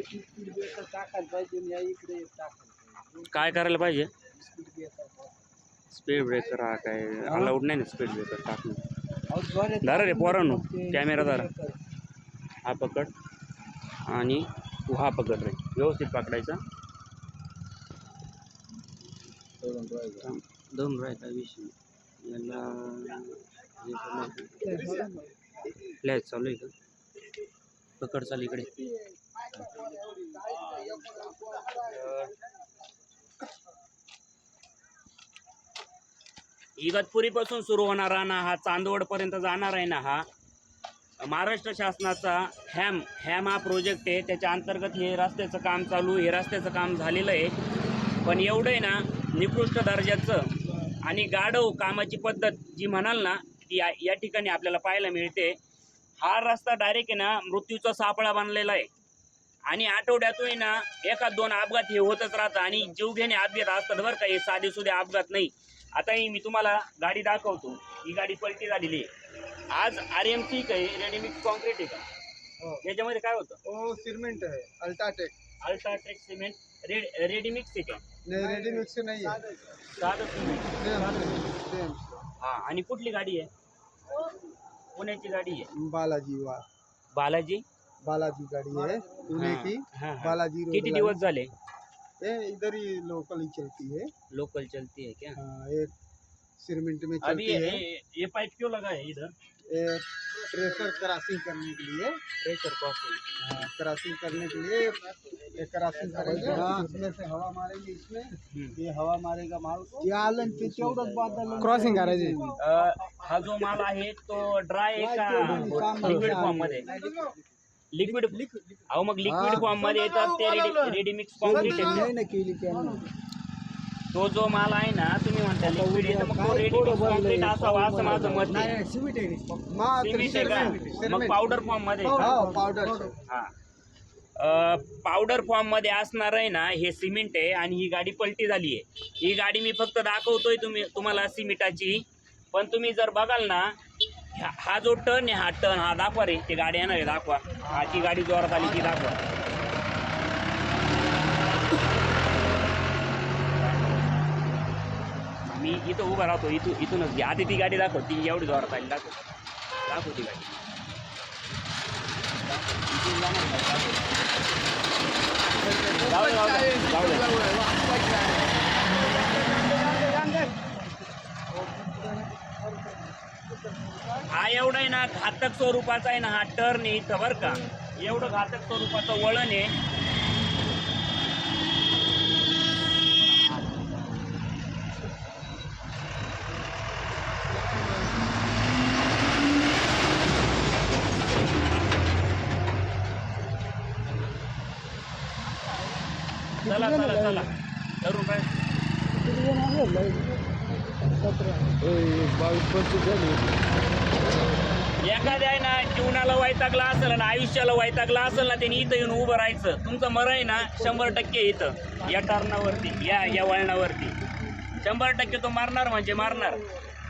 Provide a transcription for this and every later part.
Speed breaker टाकायला पाहिजे आणि या इकडे टाकायला पाहिजे. काय करायला पाहिजे? स्पीड ब्रेकर स्पीड ब्रेकर हा काय अलाउड नाही ना स्पीड ब्रेकर टाकणं. अहो, जोरात धरा रे पोरांनो, ते कॅमेरा speed धरा. breaker. हा पकड आणि तू हा पकड रे, व्यवस्थित पकडायचा. दोन राहायचा विषय याला फ्लॅश चालू आहे का? पकड चाल इकडे. इगतपुरीपासून सुरू होणारा ना हा चांदवडपर्यंत जाणार आहे ना हा महाराष्ट्र शासनाचा हॅम हा प्रोजेक्ट आहे. त्याच्या अंतर्गत हे रस्त्याचं काम चालू, हे रस्त्याचं काम झालेलं आहे. पण एवढं आहे ना निकृष्ट दर्जाचं आणि गाढव कामाची पद्धत जी म्हणाल ना ती या ठिकाणी आपल्याला पाहायला मिळते. हा रस्ता डायरेक्ट आहे ना मृत्यूचा सापळा बनलेला आहे आणि आठवड्यातून ना एखाद दोन अपघात हे होतच राहतात आणि जीवघेणे अपघात असतात बरं का. हे साधे सुधे अपघात नाही. आता ही मी तुम्हाला गाडी दाखवतो. ही गाडी पलटी झालेली आहे. आज RMC काही रेडीमिक्स कॉन्क्रीट आहे का? याच्यामध्ये काय होतं? सिमेंट आहे अल्ट्राटेक सिमेंट रेडीमिक्स आहे का? नाही, रेडीमिक्स नाही आहे. साधं सिमेंट. सेम. हा आणि कुठली गाडी आहे? पुण्याची गाडी आहे. बालाजी बालाजी गाड़ी है पुणे की. हाँ, हाँ. बालाजी रोड कितने दिवस झाले? ये इधर ही लोकल ही चलती है. लोकल चलती है क्या? हाँ, एक सीमेंट में अभी चलती है. ये पाइप क्यों लगा है इधर? ये प्रेशर क्रॉसिंग करने के लिए. Pressure crossing. क्रॉसिंग करने के लिए ये क्रॉसिंग करेंगे. इसमें से हवा मारेंगे. इसमें ये हवा मारेगा माल को. क्रॉसिंग करायची. हा जो माल आहे तो ड्राय आहे का लिक्विड फॉर्म मध्ये? लिक्विड. अहो मग लिक्विड फॉर्म मध्ये येतात ते रेडीमिक्स कॉन्क्रीट आहे. तो जो माल आहे ना तुम्ही म्हणता लिक्विड आहे, मग तो रेडीमिक्स कॉन्क्रीट असावा असं माझं मत आहे. सिमेंट आहे. सिमेंट आहे का? मग पावडर फॉर्म मध्ये आहे का? पावडर. हा पावडर फॉर्म मध्ये असणार आहे ना हे सिमेंट आहे आणि ही गाडी पलटी झाली आहे. ही गाडी मी फक्त दाखवतोय तुम्हाला सिमेंटाची. पण तुम्ही जर बघाल ना हा जो टर्न आहे, हा टर्न हा दाखवा रे. ते गाडी येणार आहे दाखवा. हा ती गाडी जोरात आली ती दाखवा. मी इथं उभा राहतो. इथूनच घ्या आधी ती गाडी दाखव. ती एवढी जोरात आली दाखव ती गाडी. हा एवढा आहे ना घातक स्वरूपाचा आहे ना हा टर्न आहे इथं बरं का. एवढं घातक स्वरूपाचं वळण आहे. चला तरुण एखाद्या आहे ना जीवनाला वैतागला असेल ना आयुष्याला वैतागला असेल ना त्यांनी इथं येऊन उभं राहायचं. तुमचं मरण आहे ना 100% इथं या टर्नावरती या वळणावरती 100% तो मारणार म्हणजे मारणार.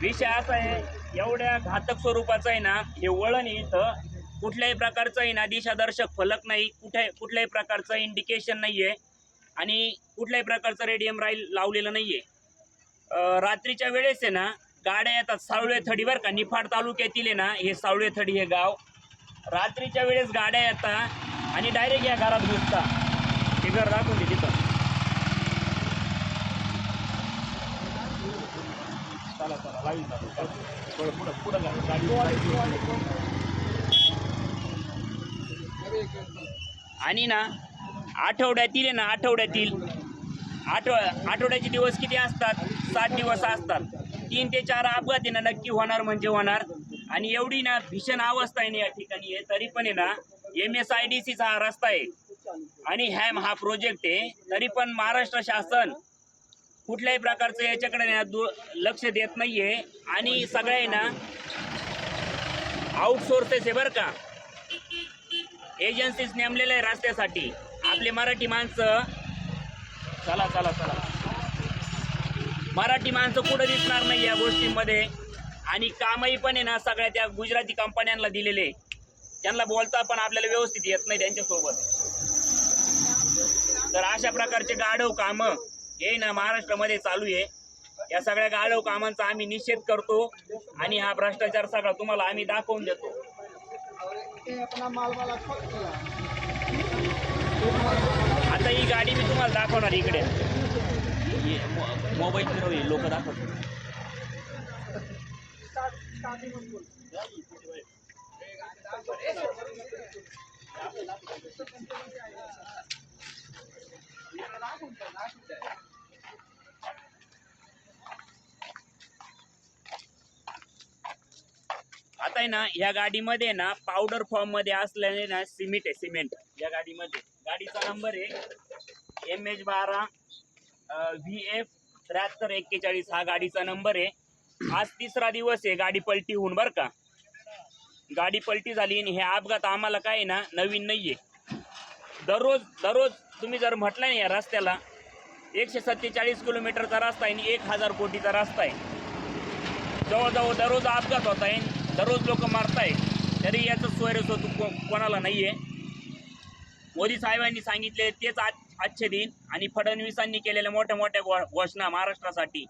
विषय असा आहे एवढ्या घातक स्वरूपाचं आहे ना हे वळण इथं. कुठल्याही प्रकारचं आहे ना दिशादर्शक फलक नाही, कुठल्याही प्रकारचं इंडिकेशन नाही आहे आणि कुठल्याही प्रकारचं रेडियम राईल लावलेलं नाही आहे. रात्रीच्या वेळेस आहे ना गाड्या येतात. सावळे थडी बरं का, निफाड तालुक्यातील आहे ना हे सावळे थडी हे गाव. रात्रीच्या वेळेस गाड्या येतात आणि डायरेक्ट या घरात घुसतात. हे घर दाखवून दे तिथं. चला लावी पुढं गाडी. आणि ना आठवड्यातील आहे ना आठवड्याचे दिवस किती असतात? 7 दिवस असतात. 3 ते 4 अपघात आहे ना नक्की होणार म्हणजे होणार. आणि एवढी ना भीषण अवस्था आहे ना या ठिकाणी आहे. तरी पण आहे ना MSIDCचा हा रस्ता आहे आणि हॅम हा प्रोजेक्ट आहे. तरी पण महाराष्ट्र शासन कुठल्याही प्रकारचं याच्याकडे लक्ष देत नाहीये आणि सगळे ना आउटसोर्सेस आहे बरं का. एजन्सीज नेमलेलं आहे रस्त्यासाठी. आपले मराठी माणसं चला मराठी माणसं कुठं दिसणार नाही या गोष्टींमध्ये. आणि कामही पण आहे ना सगळ्या त्या गुजराती कंपन्यांना दिलेले. त्यांना बोलता पण आपल्याला व्यवस्थित येत नाही त्यांच्यासोबत. अशा प्रकारचे गाढव कामं हे ना महाराष्ट्रामध्ये चालू आहे. या सगळ्या गाढव कामांचा आम्ही निषेध करतो आणि हा भ्रष्टाचार सगळा तुम्हाला आम्ही दाखवून देतो. ये अपना माल वाला खोल दिया. आता ही गाडी मी तुम्हाला दाखवणार इकडे. मोबाईल फिरव लोक दाखवतात. आता आहे ना या गाडीमध्ये ना पावडर फॉर्म मध्ये असलेले ना सिमेंट आहे. सिमेंट या गाडीमध्ये. गाडीचा नंबर आहे MH12 VF 7341 हा गाडीचा नंबर आहे. आज 3रा दिवस आहे गाडी पलटी होऊन बरं का. गाडी पलटी झाली आणि हे अपघात आम्हाला काय ना नवीन नाहीये. दररोज तुम्ही जर म्हटलं नाही या रस्त्याला 147 किलोमीटरचा रस्ता आहे आणि 1000 कोटीचा रस्ता आहे. जवळजवळ दररोज अपघात होत आहे, दररोज लोक मारताय, तरी याचं स्वैरस्वत कोणाला नाही आहे. मोदी साहेबांनी सांगितले तेच आजचे दिन आणि फडणवीसांनी केलेल्या मोठ्या मोठ्या घोषणा महाराष्ट्रासाठी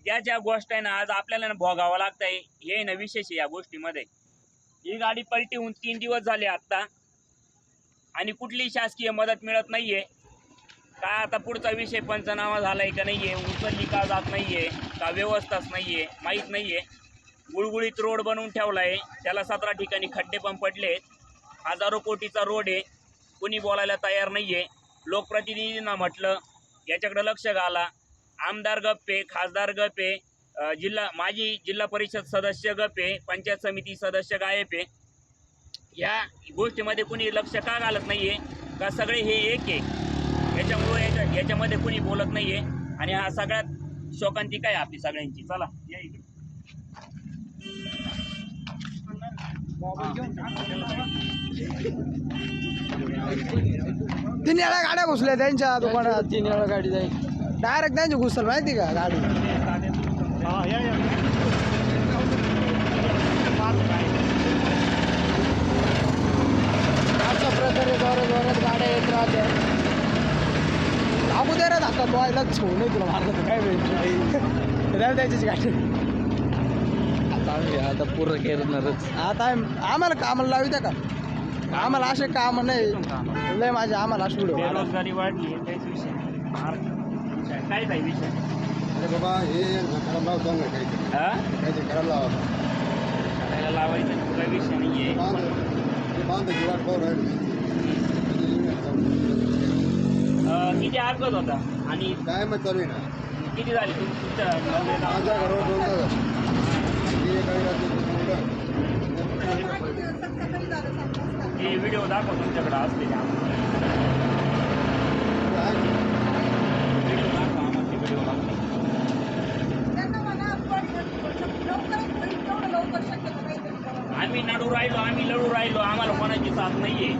त्या ज्या गोष्ट आहे ना आज आपल्याला भोगावं लागत आहे. हे ना विशेष आहे या गोष्टीमध्ये. ही गाडी पलटी होऊन 3 दिवस झाले आत्ता आणि कुठलीही शासकीय मदत मिळत नाहीये. काय आता पुढचा विषय पंचनामा झालाय का नाहीये, उचलली का जात नाहीये, का व्यवस्थाच नाहीये माहीत नाहीये. गुळगुळीत रोड बनवून ठेवलाय, त्याला 17 ठिकाणी खड्डे पण पडले. हजारो कोटीचा रोड आहे, कुणी बोलायला तयार नाहीये. लोकप्रतिनिधींना म्हटलं याच्याकडे लक्ष घाला. आमदार गप्पे, खासदार गप्पे, माजी जिल्हा परिषद सदस्य गप्पे, पंचायत समिती सदस्य गायब आहे. या गोष्टीमध्ये कुणी लक्ष का घालत नाहीये का सगळे हे एक आहे. याच्यामुळे याच्यामध्ये कुणी बोलत नाहीये आणि हा सगळ्यात शोकांतिका आहे आपली सगळ्यांची. चला या इकडे. तीन वेळा गाड्या घुसल्या त्यांच्या दुकानात. 3 वेळा गाडी जाईल डायरेक्ट त्यांची घुसल माहिती का गाडी. अशा प्रकारे जोरात गाड्या येत राहत्या. दाबू दे रे धक्का तो आयला छोड नाही तुला मारलं काय वेळ द्यायची गाडी. आता पूर्ण करणारच. आता आम्हाला कामाला लावू द्या का. आम्हाला असे काम नाही लय माझे. आम्हाला अशी व्हिडिओ बेरोजगारी वाढली त्याच विषय काय काय विषय. अरे बाबा हे करायला लावतो ना काहीतरी करायला करायला लावायचं तुला विषय नाहीये. बांधायची वाट पाहू राहिली. किती अपघात होता आणि काय मग चालू आहे ना. किती झाली तुमच्या माझ्या घरावर 2 तास हे व्हिडिओ दाखव तुमच्याकडे असलेले व्हिडिओ दाखव आम्हाला. ते व्हिडिओ दाखव. आम्ही लढू राहिलो आम्हाला कोणाची साथ नाहीये.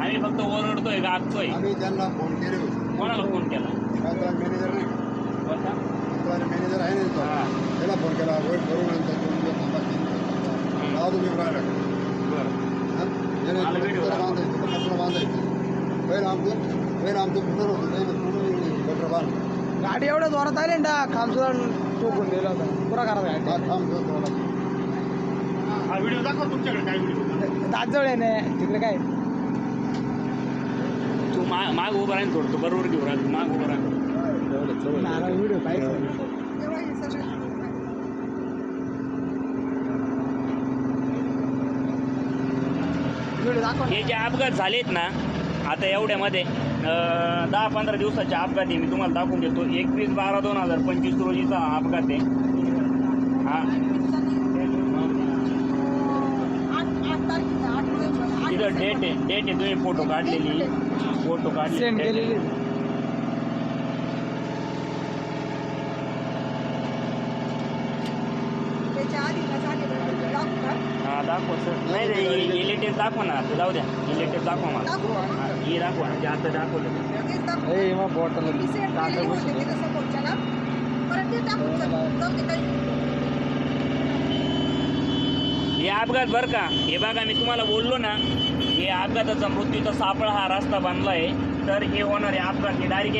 आम्ही फक्त ओरडतोय गागतोय. आम्ही त्यांना फोन केले. कोणाला फोन केला. मॅनेजर नाही कोणता मॅनेजर आहे ना त्याला फोन केला. वेट करून नंतर 2 दिवस थांबा तुम्ही राहिला बांधायचं बांधायचं पहिलं आमचं पुढं होतं डॉक्टर बांध. गाडी एवढं जोरात आली ना खामसुद्धा टोकून दिला होता पुरा करा गाडी. हा व्हिडिओ दाखव तुमच्याकडे. काय व्हिडिओ दातजवळ आहे ना तिकडे काय. तू माग उभं राहील थोडं. तू बरोबर घेऊ राहील. माग उभं राहील. व्हिडिओ पाहिजे. हे जे अपघात झालेत ना आता एवढ्यामध्ये 10-15 दिवसाचे अपघात आहे. मी तुम्हाला दाखवून देतो. 21/12/2025 रोजीचा हा अपघात आहे. हा तिथं डेट आहे तुम्ही फोटो काढलेली सेंड केलेली. हा दाखव सर. नाही रे इलेक्टेड दाखव ना. जाऊ द्या इलेक्टेड दाखवा मला. हे दाखवा म्हणजे आता दाखवलं. बॉटल हे अपघात बरं का. हे बघा मी तुम्हाला बोललो ना हे अपघाताचा मृत्यूचा सापळा हा रस्ता बांधला आहे. तर हे होणार आहे अपघात. हे डायरेक्ट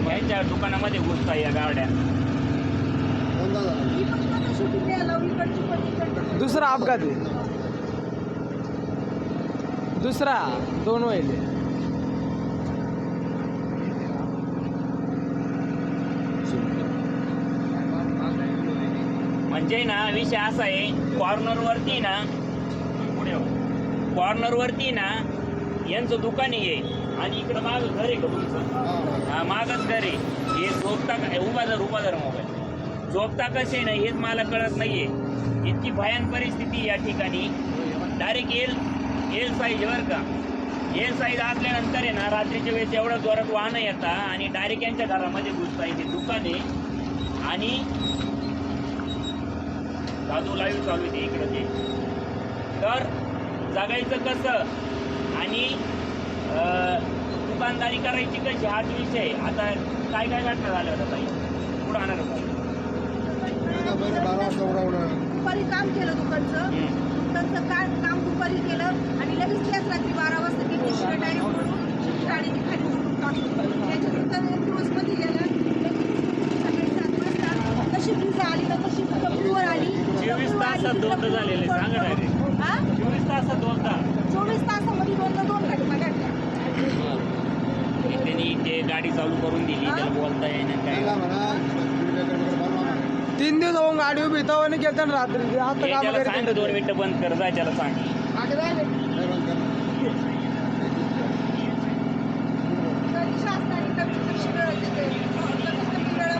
यांच्या दुकानामध्ये घुसता या गाड्या. दोनदा झाला. ही फक्त शूटिंग द्यायला इकडची पण इकडची. दुसरा अपघात आहे, दुसरा 2 वहिले. म्हणजे ना विषय असा आहे, कॉर्नरवरती ना कॉर्नरवरती ना यांचं दुकान आहे आणि इकडं मागं घर आहे का तुमचं? हा, मागच घर आहे. हे झोपता का उभा धर मोबाईल झोपता कसे ना हेच मला कळत नाहीये. इतकी भयान परिस्थिती या ठिकाणी. डायरेक्ट एल साईज बरं का, एल साईज असल्यानंतर आहे ना रात्रीच्या वेळेस एवढं जोरात वाहनं येतात आणि डायरेक्ट यांच्या घरामध्ये घुसता येते. दुकान आहे आणि साधू लाईव्ह चालू आहे इकडं ते. तर जगायचं कसं आणि दुकानदारी करायची कशी हाच विषय. आता काय काय घटना झाल्या होत्या ताई? पुढं आणणार होता. आता पहिले 12 वाजता उडवलं. दुपारी काम केलं दुकानचं काम दुपारी केलं आणि लगेच त्याच रात्री 12 वाजता ती पिशवी डायरेक्ट गाडीने खाली उडून टाकली. त्याच्यानंतर एक दिवस मध्ये गेला सकाळी 7 वाजता कशी वीज आली ना तशी डब्ल्यूवर आली. 24 तासात दोनदा झालेले सांगा डायरेक्ट. 24 तासात दोनदा. 24 तासामध्ये दोन घटना घडल्या. त्यांनी ते गाडी चालू करून दिली, त्याला बोलता येईना काय. त्याला म्हणा स्पीड ब्रेकर वगैरे बनवा. 3 दिवस होऊन गाडी उभी तवाने केलं ना रात्री. आता हे काम त्याला सांग करते 2 मिनिटं बंद कर जा, त्याला सांग. नाही बंद कर. तरी शासनाने कमी वेळा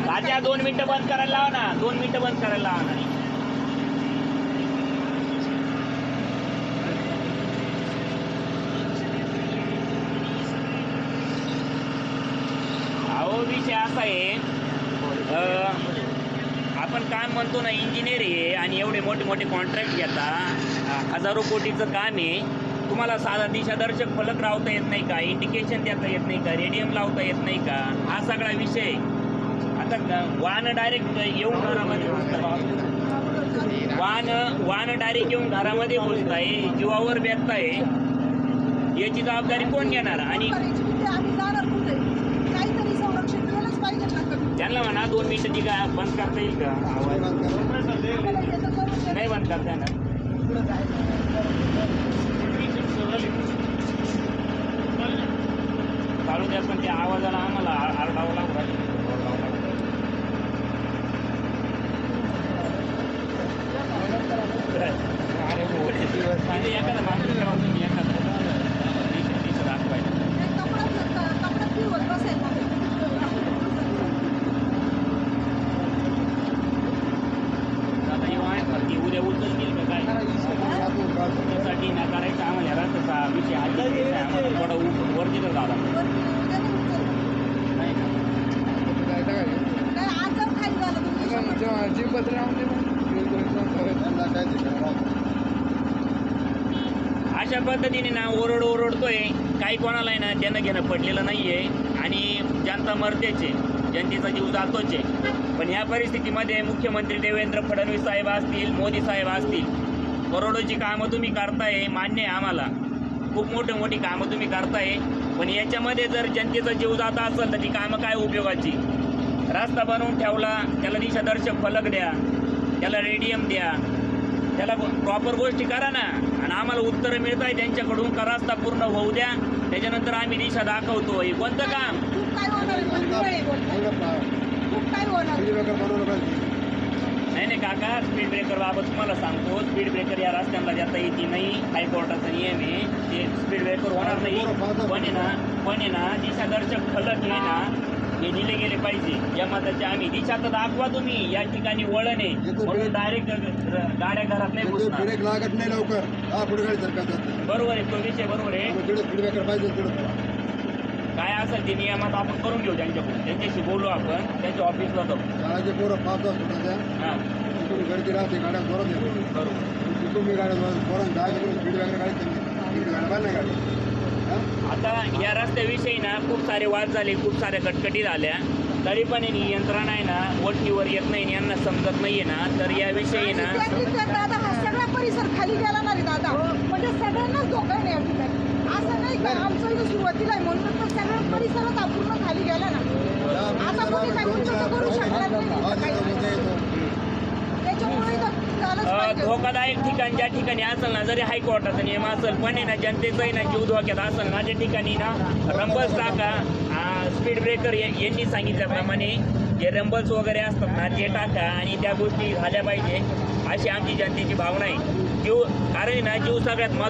तात्या 2 मिनिटं बंद करायला लावा ना, 2 मिनिटं बंद करायला लावा ना. अहो विषय असा आहे, आपण काम म्हणतो ना इंजिनियर आहे आणि एवढे मोठे मोठे कॉन्ट्रॅक्ट घेता, हजारो कोटीचं काम आहे. तुम्हाला साधा दिशादर्शक फलक लावता येत नाही का? इंडिकेशन देता येत नाही का? रेडियम लावता येत नाही का? हा सगळा विषय. आता वाहन डायरेक्ट येऊन घरामध्ये घुसताय, वाहन डायरेक्ट येऊन घरामध्ये घुसताय, जीवावर बेतताय. याची जबाबदारी कोण घेणार? आणि आम्ही जाणार कुठे? काहीतरी संरक्षण केलंच पाहिजे ना. त्यांना म्हणा 2 मिनिटं ती काय बंद करता येईल का? नाही बंद करता येणार. चालू द्या पण त्या आवाजाला आम्हाला आरडावं लागतं. एखादा माणूस ठेवा तुम्ही, एखादा दाखवायला. कपड्यात फिरवत बसेल ना. आता हे आहेत ना, ती उद्या उचल गेल का काय? त्यासाठी ना करायचं आम्हाला रस्त्याचा विषय आहे. आम्हाला थोडा वरती तर झाला नाही ना. नाही, आज जर खाली झालं अशा पद्धतीने ना ओरडतोय. काही कोणाला आहे ना त्यांना घेणं पडलेलं नाही आहे आणि जनता मरतेचे, जनतेचा जीव जातोच आहे. पण ह्या परिस्थितीमध्ये मुख्यमंत्री देवेंद्र फडणवीस साहेब असतील, मोदी साहेब असतील, करोडोची कामं तुम्ही करताय, मान्य आहे आम्हाला. खूप मोठी कामं तुम्ही करताय. पण याच्यामध्ये जर जनतेचा जीव जात असेल तर ती कामं काय उपयोगाची? रस्ता बनवून ठेवला, त्याला दिशादर्शक फलक द्या, त्याला रेडियम द्या, त्याला प्रॉपर गोष्टी करा ना. आणि आम्हाला उत्तरं मिळत आहे त्यांच्याकडून का रस्ता पूर्ण होऊ द्या, त्याच्यानंतर आम्ही दिशा दाखवतो. हे कोणतं काम? काय होणार? खूप काय होणार? नाही काका, स्पीड ब्रेकर बाबत तुम्हाला सांगतो, स्पीड ब्रेकर या रस्त्यांना देता येते नाही. हायकोर्टाचा नियम आहे, ते स्पीड ब्रेकर होणार नाही. पण आहे ना दिशादर्शक फलक आहे ना, हे दिले गेले पाहिजे. या मताचे आम्ही दिशा तर दाखवा तुम्ही. या ठिकाणी वळण आहे म्हणून डायरेक्ट गाड्या घरात नाही घुसणार. ब्रेक लागत नाही लवकर. हा पुढे गाडी सरकार बरोबर आहे, तो विषय बरोबर आहे. स्पीड ब्रेकर पाहिजे. काय असेल ते नियमात आपण करून घेऊ त्यांच्याकडून, त्यांच्याशी बोलू आपण, त्यांच्या ऑफिसला जाऊ. शाळाचे पोरं 5 वाजता द्या. हां तिथून गर्दी राहते, गाड्या जोरात येतो. बरोबर. तिथून मी गाड्या पोरांना 10 किलोमीटर स्पीड ब्रेकर गाडी गाड्या बांध नाही गाडी. आता या रस्त्याविषयी ना खूप सारे वाद झाले, खूप साऱ्या कटकटी झाल्या. तरी पण ही यंत्रणा आहे ना वरतीवर येत नाही, यांना समजत नाहीये ना. तर याविषयी ना दादा हा सगळा परिसर खाली गेला ना रे दादा. म्हणजे सगळ्यांनाच धोका आहे या ठिकाणी. असं नाही आमचं इथं सुरुवातीला आहे म्हणून तर सगळं परिसरात अपूर्ण खाली गेला ना. आता कोणी काय उलटं करू शकणार नाही तिथं काही. त्याच्यामुळे इथं झालंच पाहिजे. धोकादायक ठिकाण ज्या ठिकाणी असेल ना, जरी हायकोर्टाचा नियम असेल पण आहे ना, जनतेचाही ना जीव धोक्यात असेल ना, त्या ठिकाणी ना रंबल्स टाका, स्पीड ब्रेकर यांनी सांगितल्याप्रमाणे जे रंबल्स वगैरे असतात ना ते टाका आणि त्या गोष्टी झाल्या पाहिजे अशी आमची जनतेची भावना आहे. जीव कारण आहे ना, जीव सगळ्यात महत्त्वाचा.